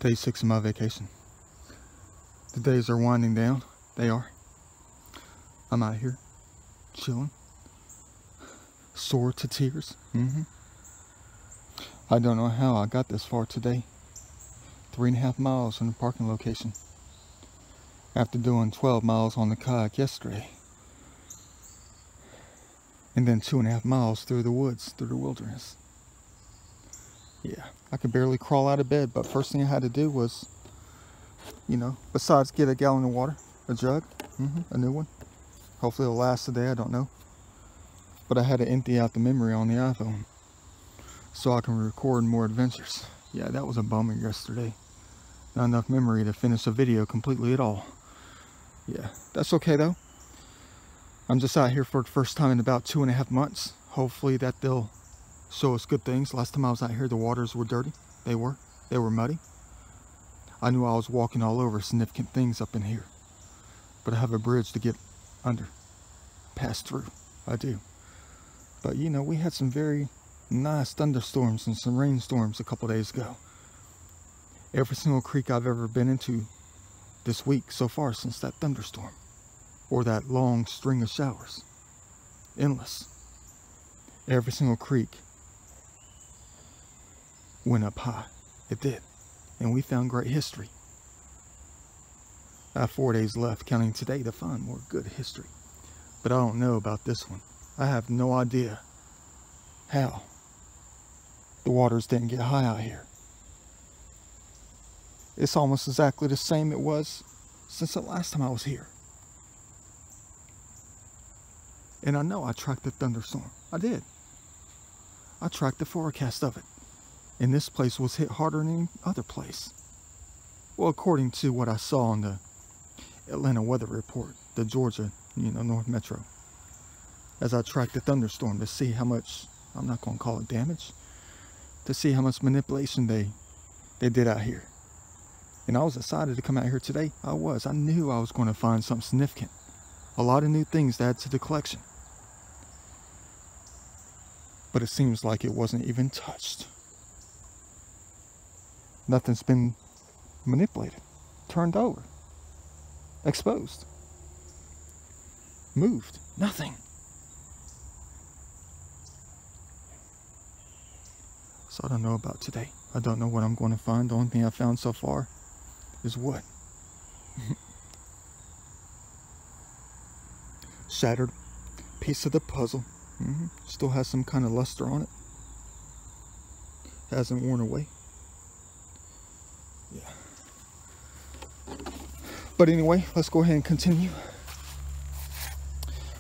Day 6 of my vacation. The days are winding down. They are. I'm out here, chilling, sore to tears. I don't know how I got this far today. 3.5 miles from the parking location. After doing 12 miles on the kayak yesterday. And then 2.5 miles through the woods, through the wilderness. Yeah, I could barely crawl out of bed, but first thing I had to do was, besides get a gallon of water, a jug, a new one. Hopefully it'll last today, I don't know. But I had to empty out the memory on the iPhone so I can record more adventures. Yeah, that was a bummer yesterday. Not enough memory to finish a video completely at all. Yeah, that's okay though. I'm just out here for the first time in about 2.5 months. Hopefully that they'll show us good things. Last time I was out here, the waters were dirty. They were muddy. I knew I was walking all over significant things up in here. But I have a bridge to get under, pass through. I do. But we had some very nice thunderstorms and some rainstorms a couple days ago. Every single creek I've ever been into this week so far since that thunderstorm. Or that long string of showers. Endless. Every single creek went up high. It did. And we found great history. I have 4 days left, counting today, to find more good history. But I don't know about this one. I have no idea how the waters didn't get high out here. It's almost exactly the same it was since the last time I was here. And I know I tracked the thunderstorm. I did. I tracked the forecast of it. And this place was hit harder than any other place. Well, according to what I saw on the Atlanta weather report, the Georgia, North Metro. As I tracked the thunderstorm to see how much, I'm not going to call it damage, to see how much manipulation they did out here. And I was excited to come out here today. I knew I was going to find something significant. A lot of new things to add to the collection. But it seems like it wasn't even touched. Nothing's been manipulated, turned over, exposed, moved, nothing. So I don't know about today. I don't know what I'm going to find. The only thing I found so far is wood. Shattered piece of the puzzle. Still has some kind of luster on it. Hasn't worn away. Yeah. But anyway, let's go ahead and continue.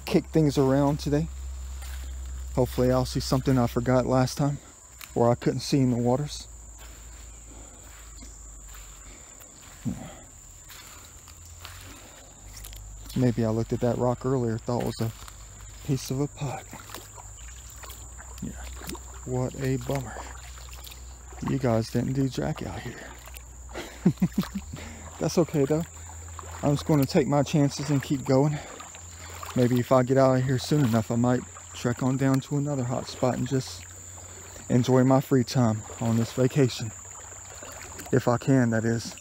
Kick things around today. Hopefully I'll see something I forgot last time, or I couldn't see in the waters. Maybe I looked at that rock earlier, thought it was a piece of a pot. Yeah, what a bummer. You guys didn't do jack out here. That's okay though. I'm just going to take my chances and keep going. Maybe if I get out of here soon enough, I might trek on down to another hot spot and just enjoy my free time on this vacation. If I can, that is.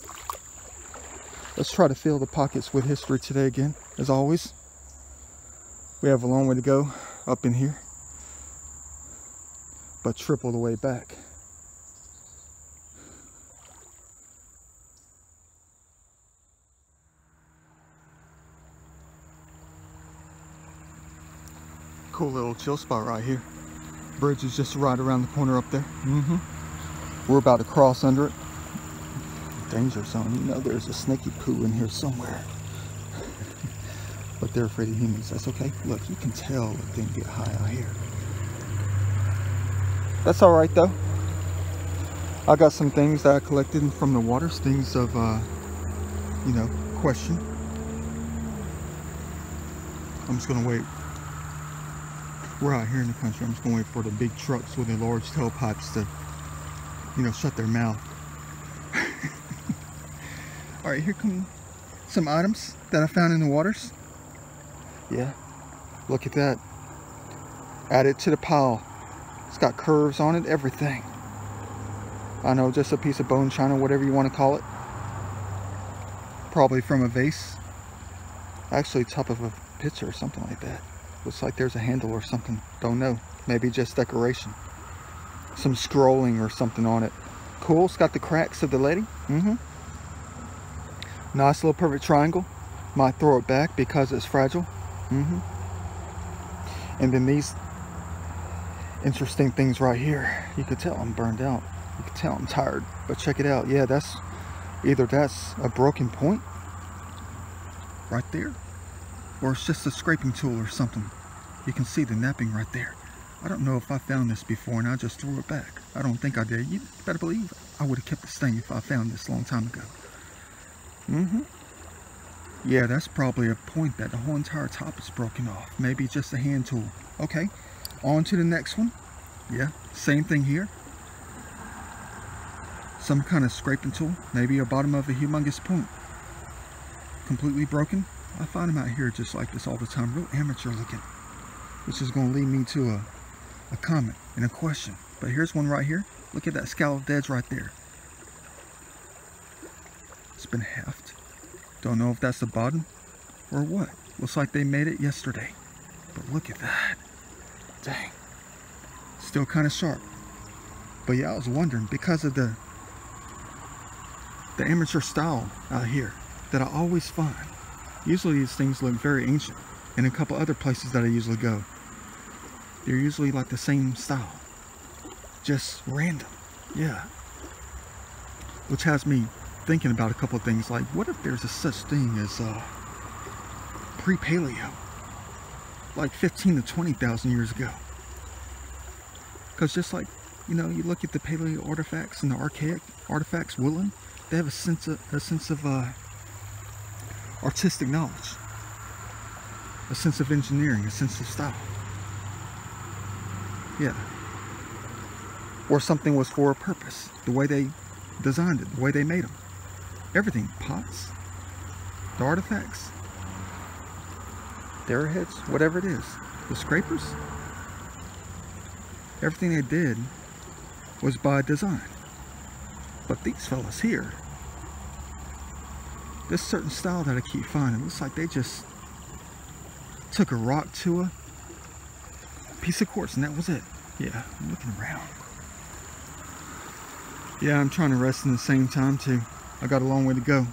Let's try to fill the pockets with history today again, as always. We have a long way to go up in here, but triple the way back. Cool little chill spot right here. Bridge is just right around the corner up there. We're about to cross under it. Danger zone. There's a snaky poo in here somewhere. But they're afraid of humans. That's okay. Look, you can tell it didn't get high out here. That's alright though. I got some things that I collected from the waters. Things of, question. I'm just gonna wait. We're out here in the country. I'm just gonna wait for the big trucks with the large tailpipes to, shut their mouth. Alright, here come some items that I found in the waters. Yeah, look at that. Add it to the pile. It's got curves on it, everything. I know, just a piece of bone china, whatever you want to call it. Probably from a vase. Actually, top of a pitcher or something like that. Looks like there's a handle or something. Don't know. Maybe just decoration. Some scrolling or something on it. Cool. It's got the cracks of the lady. Nice little perfect triangle. Might throw it back because it's fragile. And then these interesting things right here. You could tell I'm burned out. You could tell I'm tired. But check it out. Yeah, that's a broken point right there, or it's just a scraping tool or something. You can see the napping right there. I don't know if I found this before and I just threw it back. I don't think I did. You better believe I would have kept this thing if I found this a long time ago. Yeah, that's probably a point that the whole entire top is broken off. Maybe just a hand tool. Okay, on to the next one. Yeah, same thing here. Some kind of scraping tool. Maybe a bottom of a humongous point. Completely broken. I find them out here just like this all the time. Real amateur looking. Which is going to lead me to a comment and a question. But here's one right here. Look at that scalloped edge right there. It's been halved. Don't know if that's the bottom or what. Looks like they made it yesterday. But look at that. Dang. Still kind of sharp. But yeah, I was wondering, because of the amateur style out here that I always find. Usually these things look very ancient. And a couple other places that I usually go, they're usually like the same style. Just random. Yeah. Which has me thinking about a couple of things, like what if there's a such thing as pre-paleo, like 15 to 20,000 years ago? Because just like, you know, you look at the paleo artifacts and the archaic artifacts, woolen, they have a sense of artistic knowledge, a sense of engineering, a sense of style. Yeah. Or something was for a purpose, the way they designed it, the way they made them. Everything, pots, the artifacts, the arrowheads, whatever it is, the scrapers, everything they did was by design. But these fellas here, this certain style that I keep finding, looks like they just took a rock to a piece of quartz and that was it. Yeah, I'm looking around. Yeah, I'm trying to rest in the same time too. I got a long way to go.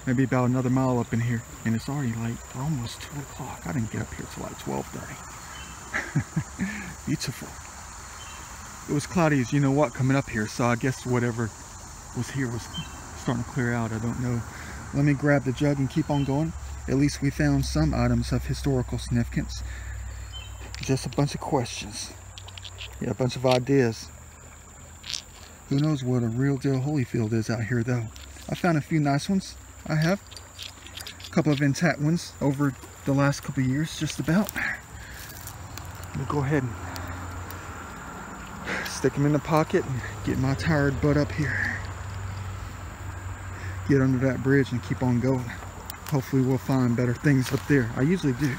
Maybe about another mile up in here. And it's already like almost 2 o'clock. I didn't get up here till like 12:30. Beautiful. It was cloudy as you know what coming up here, so I guess whatever was here was starting to clear out. I don't know. Let me grab the jug and keep on going. At least we found some items of historical significance. Just a bunch of questions. Yeah, a bunch of ideas. Who knows what a real deal Holyfield is out here though. I found a few nice ones. I have a couple of intact ones over the last couple of years, just about. Let me go ahead and stick them in the pocket and get my tired butt up here. Get under that bridge and keep on going. Hopefully we'll find better things up there. I usually do.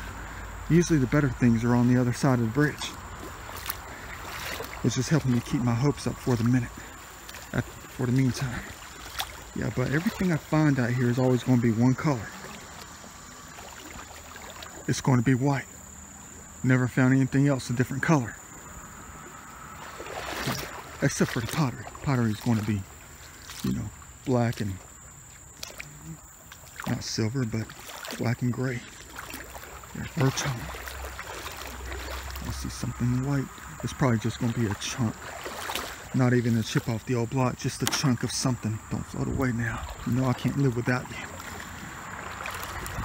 Usually the better things are on the other side of the bridge, which is helping me keep my hopes up for the meantime. Yeah, but everything I find out here is always going to be one color. It's going to be white. Never found anything else a different color. Except for the pottery. Pottery is going to be, you know, black and, not silver, but black and gray. There's earth tone. I see something white. It's probably just going to be a chunk. Not even a chip off the old block, just a chunk of something. Don't float away now. You know I can't live without you.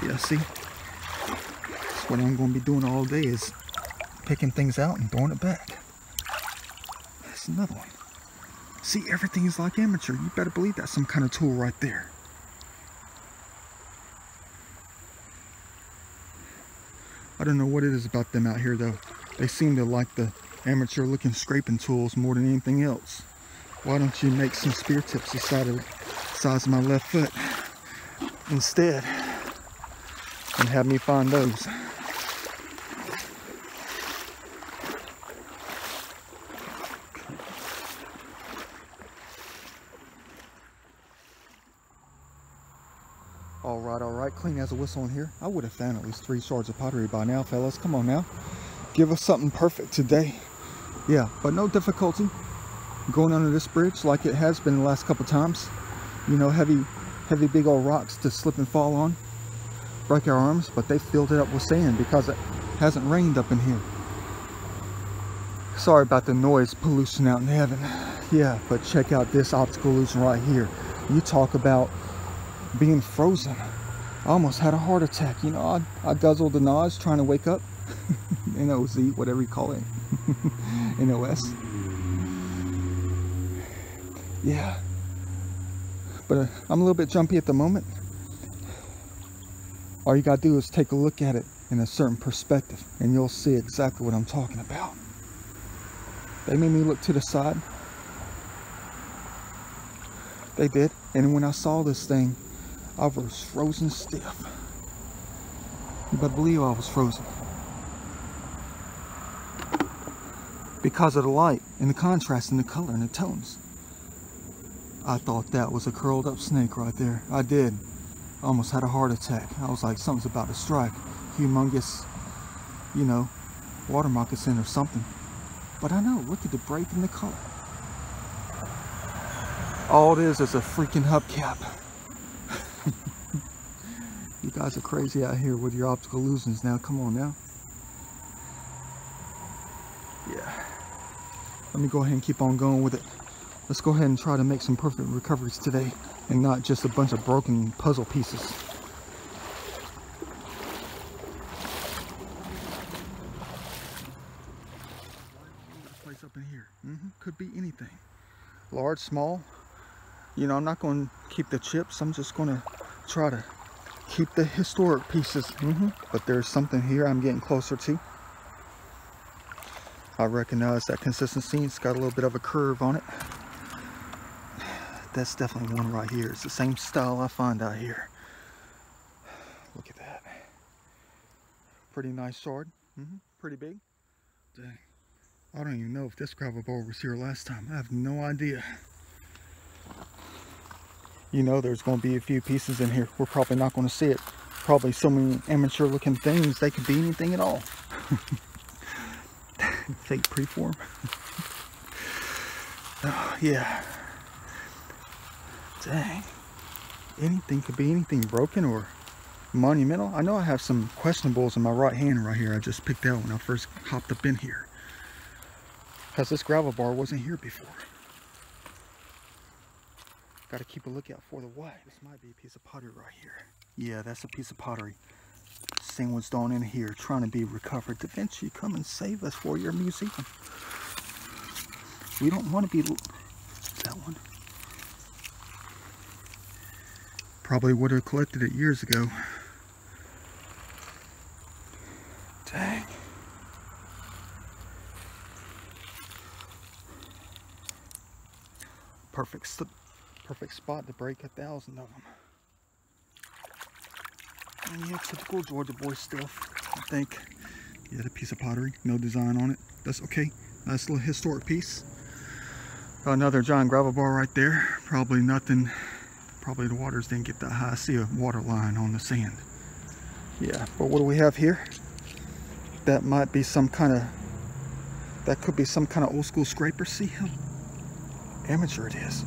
Yeah, see? That's what I'm going to be doing all day, is picking things out and throwing it back. That's another one. See, everything is like amateur. You better believe that's some kind of tool right there. I don't know what it is about them out here though. They seem to like the amateur looking scraping tools more than anything else. Why don't you make some spear tips the size of my left foot instead and have me find those? All right, clean as a whistle in here. I would have found at least 3 shards of pottery by now, fellas. Come on now. Give us something perfect today. Yeah, but no difficulty going under this bridge like it has been the last couple times. You know, heavy big old rocks to slip and fall on. Break our arms, but they filled it up with sand because it hasn't rained up in here. Sorry about the noise pollution out in heaven. Yeah, but check out this optical illusion right here. You talk about being frozen. I almost had a heart attack. You know, I guzzled the NOS trying to wake up. NOZ, whatever you call it. NOS. Yeah. But I'm a little bit jumpy at the moment. All you gotta do is take a look at it in a certain perspective and you'll see exactly what I'm talking about. They made me look to the side. They did. And when I saw this thing, I was frozen stiff. You better believe I was frozen. Because of the light and the contrast and the color and the tones. I thought that was a curled up snake right there. I did. I almost had a heart attack. I was like, something's about to strike. Humongous, you know, water moccasin or something. But I know, look at the break in the color. All it is a freaking hubcap. You guys are crazy out here with your optical illusions now. Come on now. Yeah. Let me go ahead and keep on going with it. Let's go ahead and try to make some perfect recoveries today and not just a bunch of broken puzzle pieces. Place up in here. Could be anything. Large, small. You know, I'm not going to keep the chips. I'm just going to try to keep the historic pieces. But there's something here I'm getting closer to. I recognize that consistency. It's got a little bit of a curve on it. That's definitely one right here. It's the same style I find out here. Look at that. Pretty nice shard. Pretty big. Dang. I don't even know if this gravel bowl was here last time. I have no idea. You know, there's going to be a few pieces in here. We're probably not going to see it. Probably so many amateur looking things, they could be anything at all. Fake preform. Oh, yeah. Dang. Anything could be anything broken or monumental. I know I have some questionables in my right hand right here. I just picked out when I first hopped up in here. Because this gravel bar wasn't here before. Got to keep a lookout for the white. This might be a piece of pottery right here. Yeah, that's a piece of pottery. Same one's down in here trying to be recovered. Da Vinci, come and save us for your museum. We don't want to be... That one. Probably would have collected it years ago. Dang. Perfect spot to break 1,000 of them. And yeah, typical Georgia boy stuff, I think. Yeah, a piece of pottery, no design on it. That's okay. Nice little historic piece. Got another giant gravel bar right there. Probably nothing. Probably the waters didn't get that high. I see a water line on the sand. Yeah, but what do we have here? That might be some kind of... That could be some kind of old school scraper. See how amateur it is.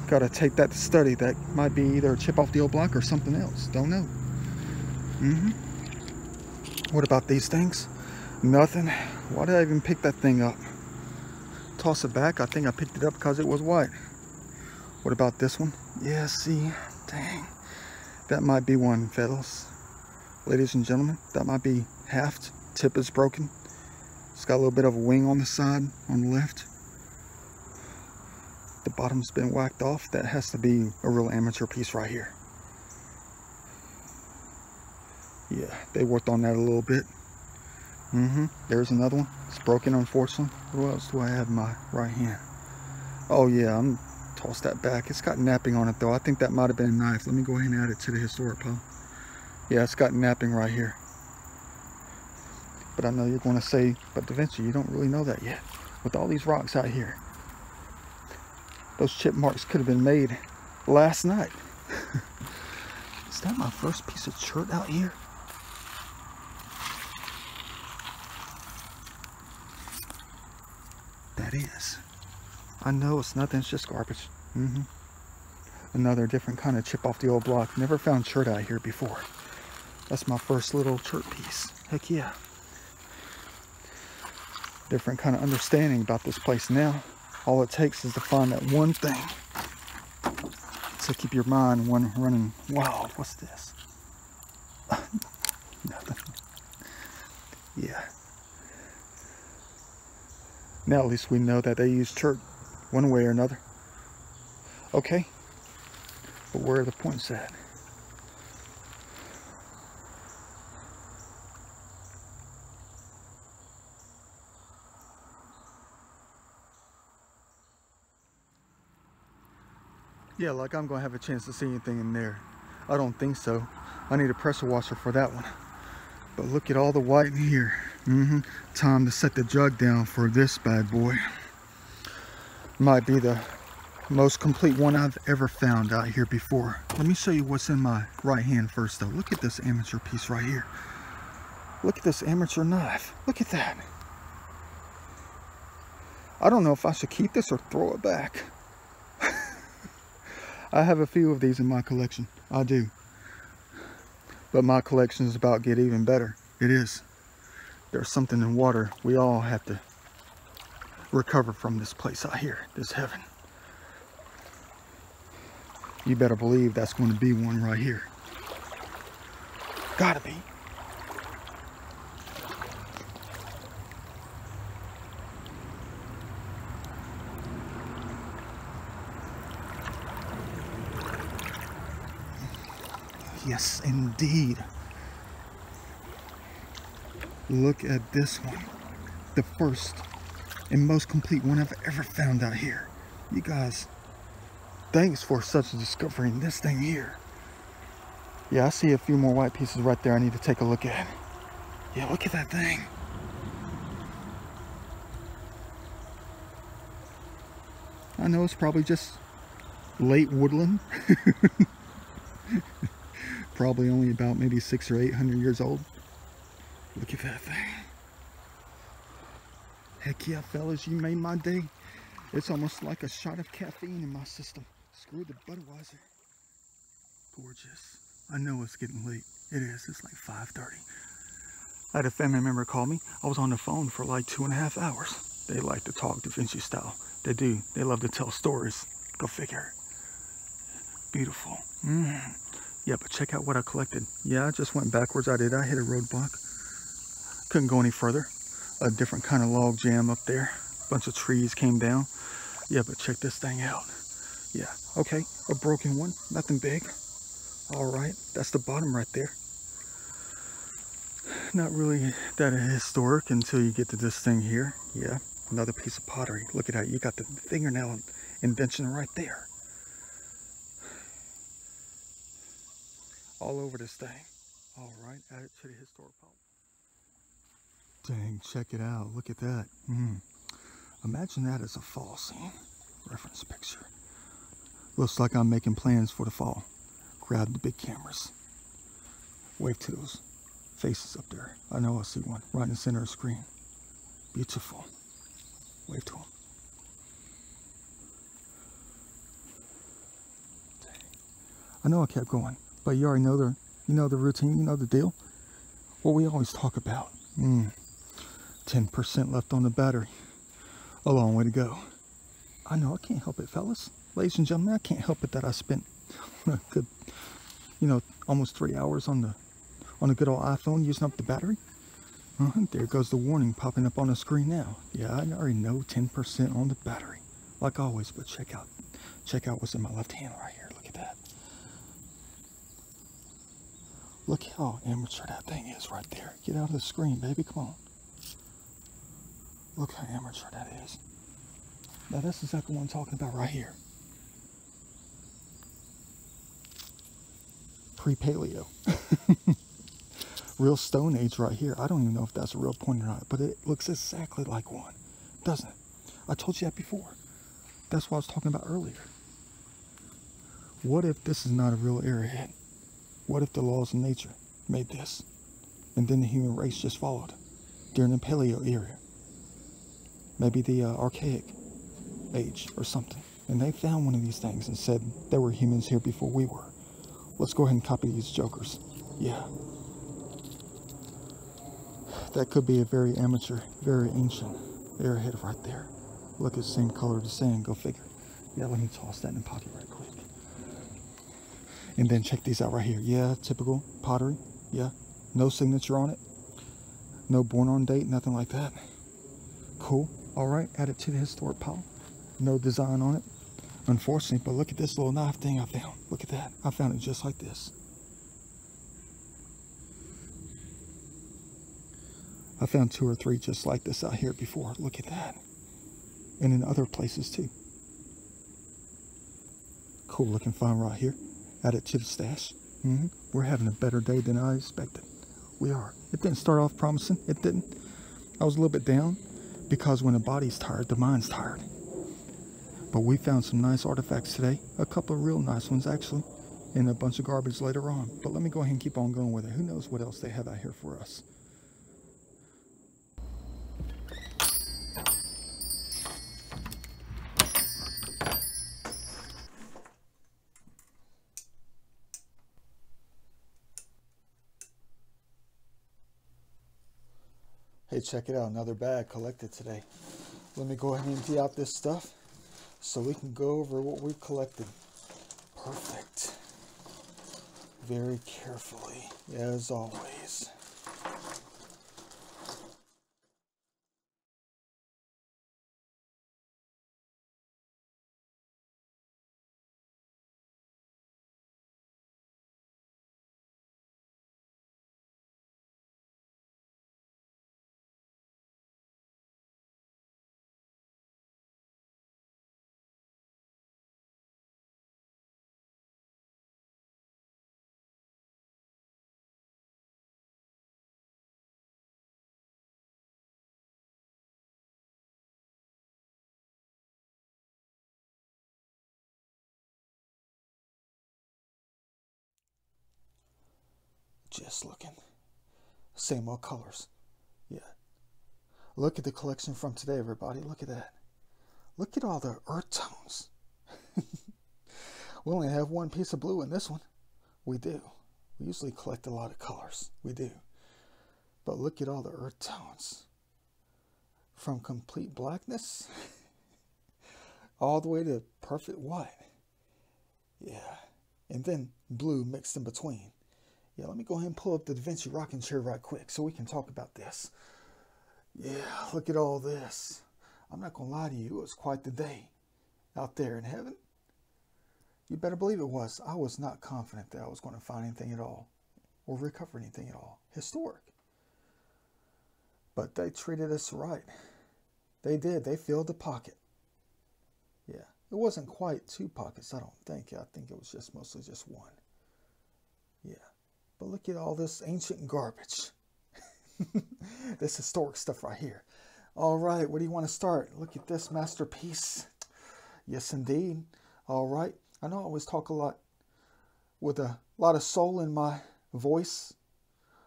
Gotta take that to study. That might be either a chip off the old block or something else. Don't know. What about these things? Nothing. Why did I even pick that thing up? Toss it back. I think I picked it up because it was white. What about this one? Yeah, see. Dang. That might be one, fellas. Ladies and gentlemen, that might be haft. Tip is broken. It's got a little bit of a wing on the side, on the left. The bottom's been whacked off. That has to be a real amateur piece right here. Yeah, they worked on that a little bit. There's another one. It's broken, unfortunately. What else do I have in my right hand? Oh yeah, I'm toss that back. It's got napping on it though. I think that might have been a knife. Let me go ahead and add it to the historic pile. Yeah, it's got napping right here. But I know you're going to say, but Da Vinci, you don't really know that yet. With all these rocks out here, those chip marks could have been made last night. that my first piece of chert out here? That is. I know it's nothing, it's just garbage. Another different kind of chip off the old block. Never found chert out here before. That's my first little chert piece. Heck yeah. Different kind of understanding about this place now. All it takes is to find that one thing to keep your mind running wild. What's this? Nothing. Yeah. Now at least we know that they use chert one way or another. Okay. But where are the points at? Yeah, like I'm gonna have a chance to see anything in there. I don't think so. I need a pressure washer for that one. But look at all the white in here. Time to set the jug down for this bad boy. Might be the most complete one I've ever found out here before. Let me show you what's in my right hand first though. Look at this amateur piece right here. Look at this amateur knife. Look at that. I don't know if I should keep this or throw it back. I have a few of these in my collection. I do. But my collection is about to get even better. It is. There's something in water we all have to recover from this place out here. This heaven. You better believe that's going to be one right here. Gotta be. Yes, indeed. Look at this one. The first and most complete one I've ever found out here. You guys, thanks for such a discovery in this thing here. Yeah, I see a few more white pieces right there I need to take a look at. Yeah, look at that thing. I know it's probably just late woodland. Probably only about maybe 600 or 800 years old. Look at that thing. Heck yeah, fellas, you made my day. It's almost like a shot of caffeine in my system. Screw the Budweiser. Gorgeous. I know it's getting late. It is. It's like 5:30. I had a family member call me. I was on the phone for like 2.5 hours. They like to talk Da Vinci style. They do. They love to tell stories. Go figure. Beautiful. Yeah, but check out what I collected. Yeah, I just went backwards. I did. I hit a roadblock. Couldn't go any further. A different kind of log jam up there. Bunch of trees came down. Yeah, but check this thing out. Yeah, okay. A broken one. Nothing big. All right. That's the bottom right there. Not really that historic until you get to this thing here. Yeah, another piece of pottery. Look at that. You got the fingernail indention right there. All over this thing. All right, add it to the historic pile. Dang, check it out. Look at that. Imagine that as a fall scene. Reference picture. Looks like I'm making plans for the fall. Grab the big cameras. Wave to those faces up there. I know I see one right in the center of the screen. Beautiful. Wave to them. Dang. I know I kept going. But you already know the routine, you know the deal. What we always talk about. 10% left on the battery. A long way to go. I know, I can't help it, fellas. Ladies and gentlemen, I can't help it that I spent a good, almost 3 hours on a good old iPhone using up the battery. There goes the warning popping up on the screen now. Yeah, I already know 10% on the battery. Like always, but check out what's in my left hand right here. Look at that. Look how amateur that thing is right there. Get out of the screen, baby. Come on. Look how amateur that is. Now that's exactly what I'm talking about right here. Pre-paleo. Real Stone Age right here. I don't even know if that's a real point or not, but it looks exactly like one, doesn't it? I told you that before. That's what I was talking about earlier. What if this is not a real arrowhead? What if the laws of nature made this, and then the human race just followed during the Paleo era? Maybe the Archaic age or something. And they found one of these things and said there were humans here before we were. Let's go ahead and copy these jokers. Yeah. That could be a very amateur, very ancient airhead right there. Look, it's the same color as the sand, go figure. Yeah, let me toss that in the pocket right quick. And then check these out right here. Yeah, typical pottery. Yeah, no signature on it. No born on date, nothing like that. Cool. All right, add it to the historic pile. No design on it, unfortunately, but look at this little knife thing I found. Look at that. I found it just like this. I found 2 or 3 just like this out here before. Look at that. And in other places too. Cool looking find right here. Add it to the stash. We're having a better day than I expected. We are. It didn't start off promising. It didn't. I was a little bit down because when the body's tired, the mind's tired. But we found some nice artifacts today. A couple of real nice ones actually. And a bunch of garbage later on. But let me go ahead and keep on going with it. Who knows what else they have out here for us. Hey, check it out, another bag collected today. Let me go ahead and empty out this stuff so we can go over what we've collected. Perfect. Very carefully, as always. Just looking. Same old colors. Yeah. Look at the collection from today, everybody. Look at that. Look at all the earth tones. We only have one piece of blue in this one. We do. We usually collect a lot of colors. We do. But look at all the earth tones. From complete blackness all the way to perfect white. Yeah. And then blue mixed in between. Yeah, let me go ahead and pull up the Vinci rocking chair right quick so we can talk about this. Yeah, look at all this. I'm not going to lie to you, it was quite the day out there in heaven. You better believe it was. I was not confident that I was going to find anything at all or recover anything at all. Historic. But they treated us right. They did. They filled the pocket. Yeah, it wasn't quite 2 pockets, I don't think. I think it was just mostly just 1. Yeah. But look at all this ancient garbage. This historic stuff right here. All right, where do you want to start? Look at this masterpiece. Yes, indeed. All right. I know I always talk a lot with a lot of soul in my voice,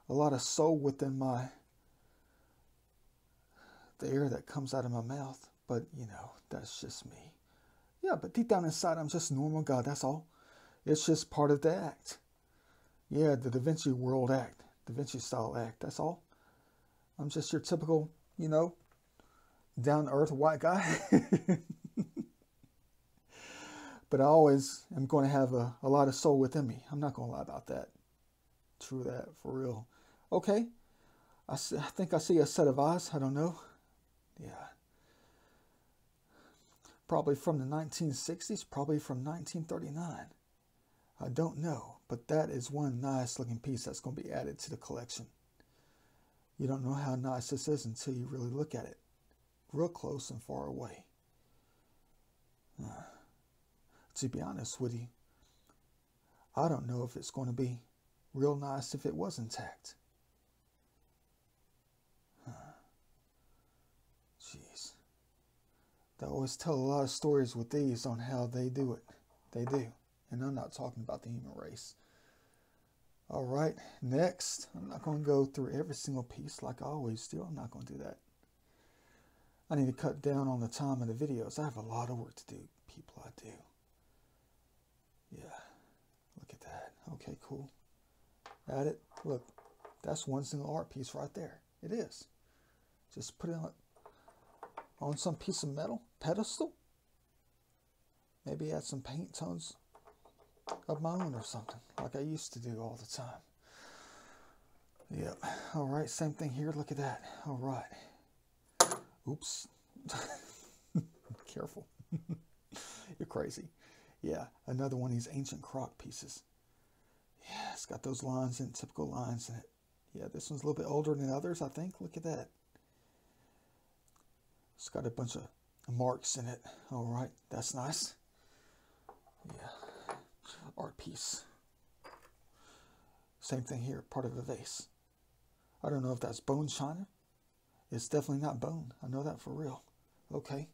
a lot of soul within the air that comes out of my mouth. But, you know, that's just me. Yeah, but deep down inside, I'm just a normal guy. That's all. It's just part of the act. Yeah, the Da Vinci World act, Da Vinci style act, that's all. I'm just your typical, you know, down-to-earth white guy. But I always am going to have a lot of soul within me. I'm not going to lie about that. True that, for real. Okay, I think I see a set of eyes. I don't know. Yeah. Probably from the 1960s, probably from 1939. I don't know, but that is one nice looking piece that's going to be added to the collection. You don't know how nice this is until you really look at it real close and far away. To be honest with you, I don't know if it's going to be real nice if it was intact. Jeez. They always tell a lot of stories with these on how they do it. They do. And I'm not talking about the human race. All right, next, I'm not going to go through every single piece like I always do. I'm not going to do that. I need to cut down on the time of the videos. I have a lot of work to do, people, I do. Yeah, look at that. Okay, cool. Add it. Look, that's one single art piece right there. It is. Just put it on some piece of metal pedestal. Maybe add some paint tones of my own or something, like I used to do all the time. Yep. All right, same thing here. Look at that. All right. Oops. Careful. You're crazy. Yeah, another one of these ancient crock pieces. Yeah, it's got those lines in, typical lines in it. Yeah, this one's a little bit older than others, I think. Look at that. It's got a bunch of marks in it. All right, that's nice. Yeah, art piece. Same thing here, part of a vase. I don't know if that's bone china. It's definitely not bone. I know that for real. Okay.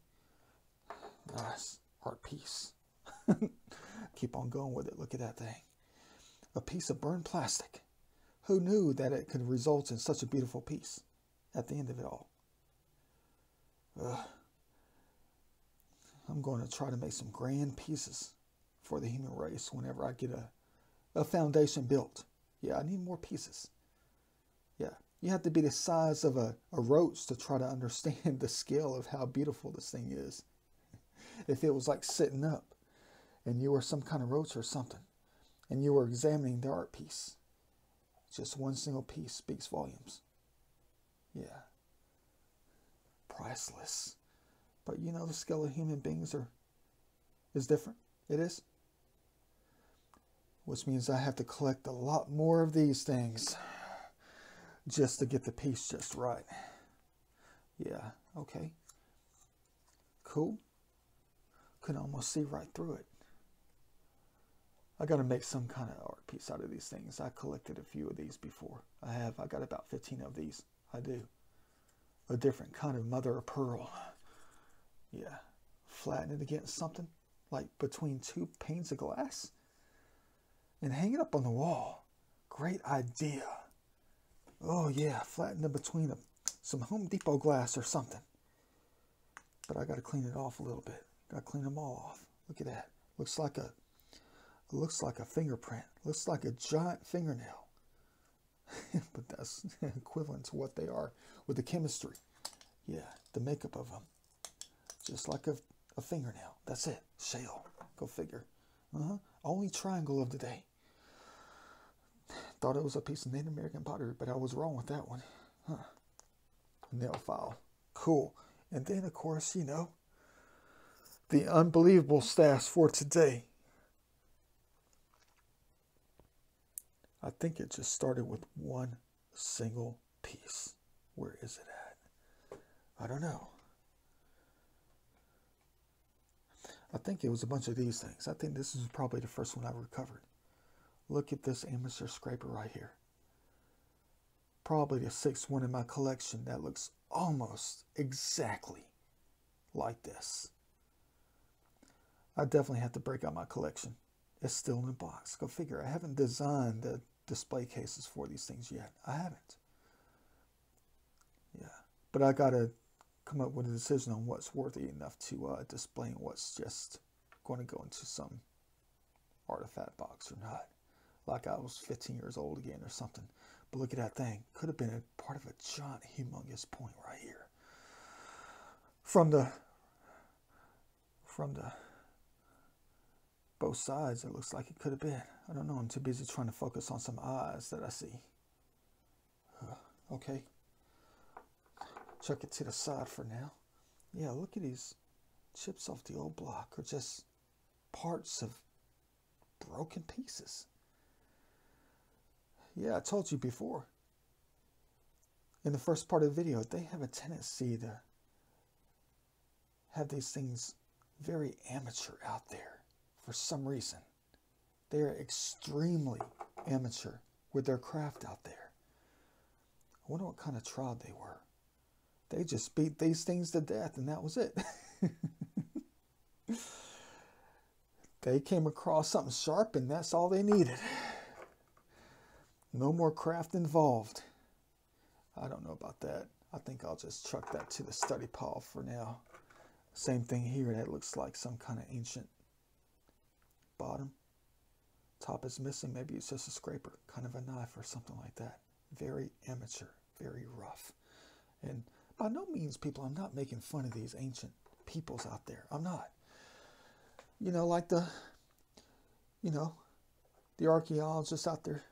Nice. Art piece. Keep on going with it. Look at that thing. A piece of burned plastic. Who knew that it could result in such a beautiful piece at the end of it all? I'm going to try to make some grand pieces for the human race whenever I get a foundation built. Yeah, I need more pieces. Yeah, you have to be the size of a roach to try to understand the scale of how beautiful this thing is. If it was like sitting up and you were some kind of roach or something and you were examining the art piece, just one single piece speaks volumes. Yeah. Priceless. But you know, the scale of human beings is different. It is. Which means I have to collect a lot more of these things just to get the piece just right. Yeah, okay. Cool. Could almost see right through it. I got to make some kind of art piece out of these things. I collected a few of these before. I got about 15 of these. I do. A different kind of mother of pearl. Yeah. Flatten it against something, like between two panes of glass. And hang it up on the wall. Great idea. Oh yeah, flatten it between some Home Depot glass or something. But I got to clean it off a little bit. Got to clean them all off. Look at that. Looks like a fingerprint. Looks like a giant fingernail. But that's equivalent to what they are with the chemistry. Yeah, the makeup of them. Just like a fingernail. That's it. Shale. Go figure. Only triangle of the day. Thought it was a piece of Native American pottery, but I was wrong with that one. Nail file. Cool. And then, of course, you know, the unbelievable stash for today. I think it just started with one single piece. Where is it at? I don't know. I think it was a bunch of these things. I think this is probably the first one I recovered. Look at this amateur scraper right here. Probably the 6th one in my collection that looks almost exactly like this. I definitely have to break out my collection. It's still in the box. Go figure. I haven't designed the display cases for these things yet. I haven't. Yeah. But I got to come up with a decision on what's worthy enough to display and what's just going to go into some artifact box or not. Like I was 15 years old again or something. But look at that thing. Could have been a part of a giant, humongous point right here. From the both sides, it looks like it could have been. I don't know. I'm too busy trying to focus on some eyes that I see. Okay. Chuck it to the side for now. Yeah, look at these chips off the old block, or just parts of broken pieces. Yeah, I told you before. In the first part of the video, they have a tendency to have these things very amateur out there for some reason. They're extremely amateur with their craft out there. I wonder what kind of tribe they were. They just beat these things to death and that was it. They came across something sharp and that's all they needed. No more craft involved. I don't know about that. I think I'll just chuck that to the study pile for now. Same thing here. That looks like some kind of ancient bottom. Top is missing. Maybe it's just a scraper, kind of a knife or something like that. Very amateur, very rough. And by no means, people, I'm not making fun of these ancient peoples out there. I'm not. You know, like the archaeologists out there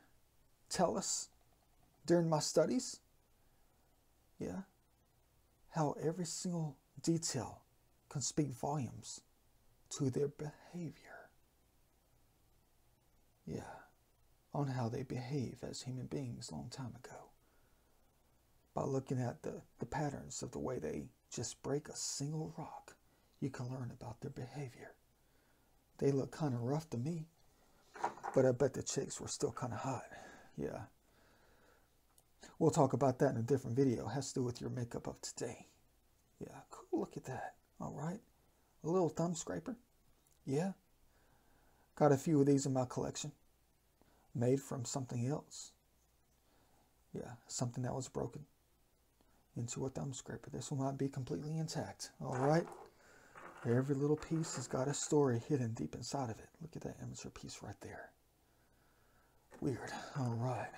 tell us during my studies, yeah, how every single detail can speak volumes to their behavior. Yeah, on how they behave as human beings a long time ago. By looking at the patterns of the way they just break a single rock, you can learn about their behavior. They look kind of rough to me, but I bet the chicks were still kind of hot. Yeah. We'll talk about that in a different video. It has to do with your makeup of today. Yeah, cool. Look at that. All right. A little thumb scraper. Yeah. Got a few of these in my collection. Made from something else. Yeah, something that was broken into a thumb scraper. This one might be completely intact. All right. Every little piece has got a story hidden deep inside of it. Look at that amateur piece right there. Weird. All right.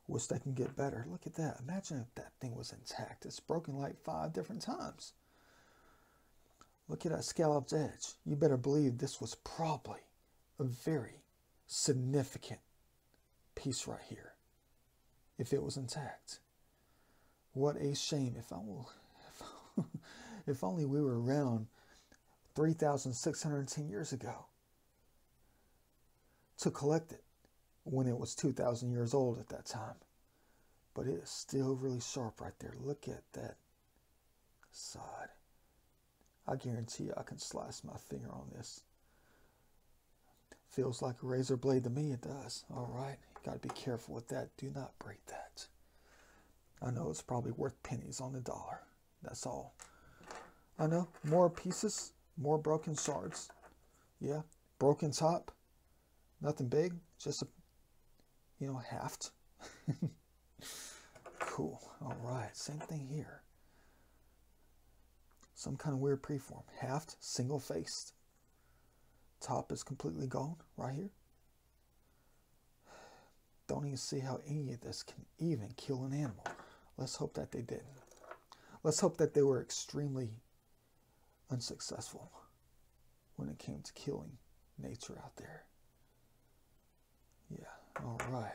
Wish they can get better. Look at that. Imagine if that thing was intact. It's broken like 5 different times. Look at that scalloped edge. You better believe this was probably a very significant piece right here, if it was intact. What a shame. If only we were around 3,610 years ago to collect it when it was 2,000 years old at that time. But it is still really sharp right there. Look at that side. I guarantee you I can slice my finger on this. Feels like a razor blade to me. It does. All right. You got to be careful with that. Do not break that. I know it's probably worth pennies on the dollar. That's all. I know. More pieces. More broken shards. Yeah. Broken top. Nothing big. Just a, haft. Cool. All right. Same thing here. Some kind of weird preform. Haft. Single-faced. Top is completely gone right here. Don't even see how any of this can even kill an animal. Let's hope that they didn't. Let's hope that they were extremely unsuccessful when it came to killing nature out there. Yeah, all right.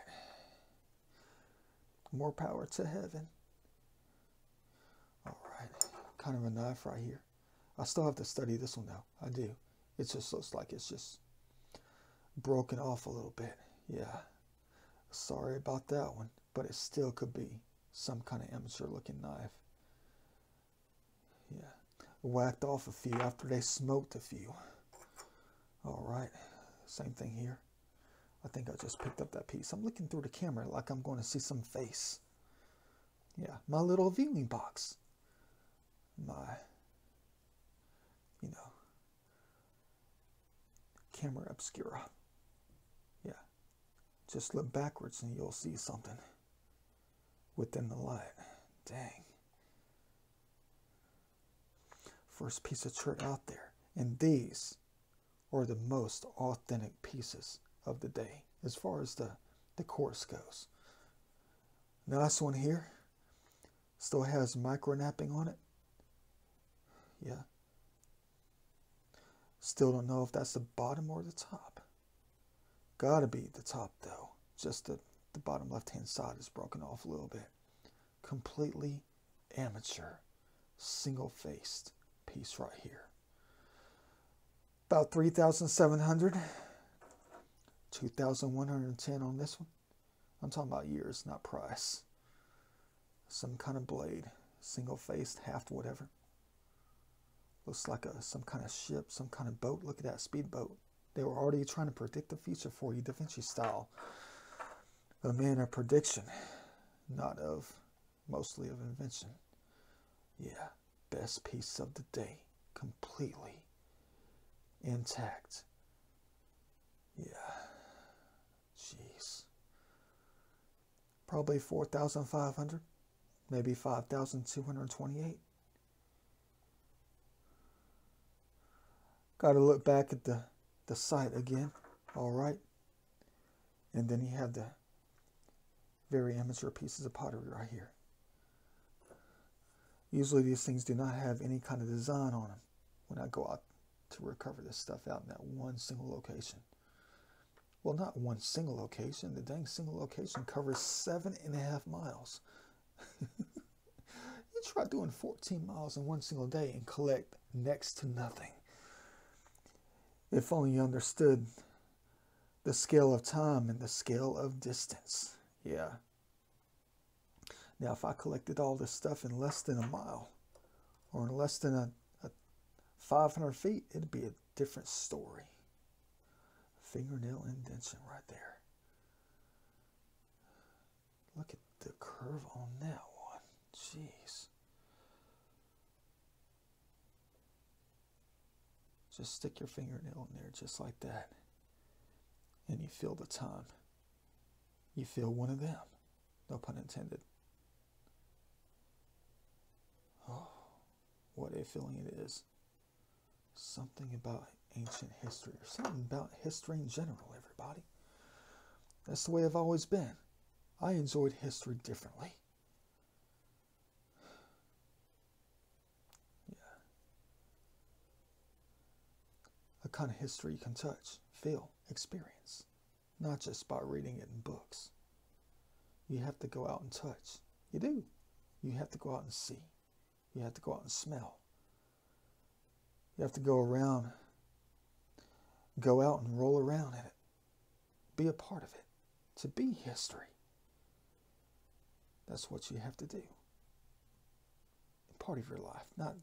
More power to heaven. All right, kind of a knife right here. I still have to study this one though. I do. It just looks like it's just broken off a little bit. Yeah. Sorry about that one, but it still could be some kind of amateur looking knife. Yeah. Whacked off a few after they smoked a few. All right. Same thing here. I think I just picked up that piece. I'm looking through the camera like I'm going to see some face. Yeah. My little viewing box. My, camera obscura. Yeah. Just look backwards and you'll see something within the light. Dang. First piece of chert out there. And these are the most authentic pieces of the day as far as the course goes. Nice one here. Still has micro napping on it. Yeah. Still don't know if that's the bottom or the top. Gotta be the top though. Just the bottom left hand side is broken off a little bit. Completely amateur, single-faced piece right here. About 3,700, 2,110 on this one. I'm talking about years, not price. Some kind of blade, single-faced, haft, whatever. Looks like some kind of ship, some kind of boat. Look at that speedboat. They were already trying to predict the future for you, Da Vinci style. A man of prediction, not of, mostly of invention. Yeah, best piece of the day, completely intact. Yeah, jeez. Probably 4,500, maybe 5,228. Got to look back at the site again. All right. And then you have the very amateur pieces of pottery right here. Usually these things do not have any kind of design on them when I go out to recover this stuff out in that one single location. Well, not one single location. The dang single location covers 7.5 miles. You try doing 14 miles in one single day and collect next to nothing. If only you understood the scale of time and the scale of distance. Yeah. Now, if I collected all this stuff in less than a mile, or in less than a 500 feet, it'd be a different story. Fingernail indentation right there. Look at the curve on that one. Jeez. Just stick your fingernail in there just like that. And you feel the time. You feel one of them. No pun intended. Oh, what a feeling it is. Something about ancient history, or something about history in general, everybody. That's the way I've always been. I enjoyed history differently. Yeah. A kind of history you can touch, feel, experience. Not just by reading it in books. You have to go out and touch. You do. You have to go out and see. You have to go out and smell. You have to go around, go out and roll around in it. Be a part of it. To be history. That's what you have to do. Part of your life. Not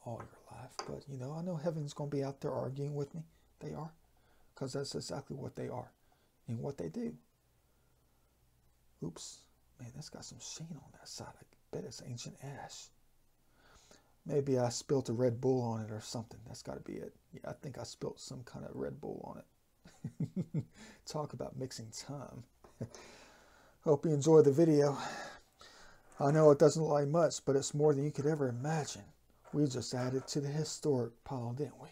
all your life, but you know, I know heaven's going to be out there arguing with me. They are. Because that's exactly what they are. And what they do. Oops. Man, that's got some sheen on that side. I bet it's ancient ash. Maybe I spilt a Red Bull on it or something. That's got to be it. Yeah, I think I spilt some kind of Red Bull on it. Talk about mixing time. Hope you enjoyed the video. I know it doesn't look like much, but it's more than you could ever imagine. We just added to the historic pile, didn't we?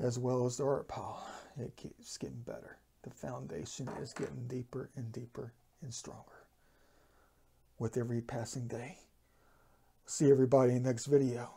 As well as the art pile. It keeps getting better. The foundation is getting deeper and deeper and stronger with every passing day. See everybody in the next video.